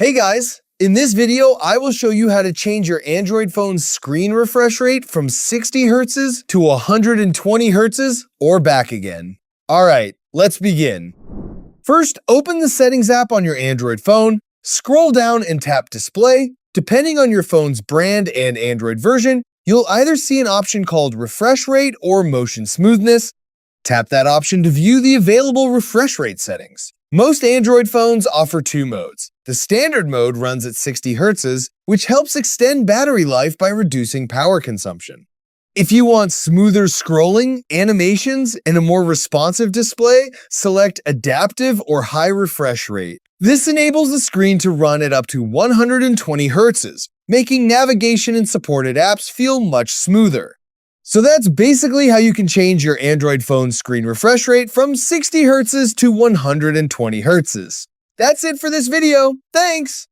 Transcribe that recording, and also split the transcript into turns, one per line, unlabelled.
Hey guys, in this video, I will show you how to change your Android phone's screen refresh rate from 60 Hz to 120 Hz or back again. All right, let's begin. First, open the Settings app on your Android phone, scroll down and tap Display. Depending on your phone's brand and Android version, you'll either see an option called Refresh Rate or Motion Smoothness. Tap that option to view the available refresh rate settings. Most Android phones offer two modes. The standard mode runs at 60 Hz, which helps extend battery life by reducing power consumption. If you want smoother scrolling, animations, and a more responsive display, select Adaptive or High Refresh Rate. This enables the screen to run at up to 120 Hz, making navigation and supported apps feel much smoother. So that's basically how you can change your Android phone's screen refresh rate from 60 Hz to 120 Hz. That's it for this video. Thanks!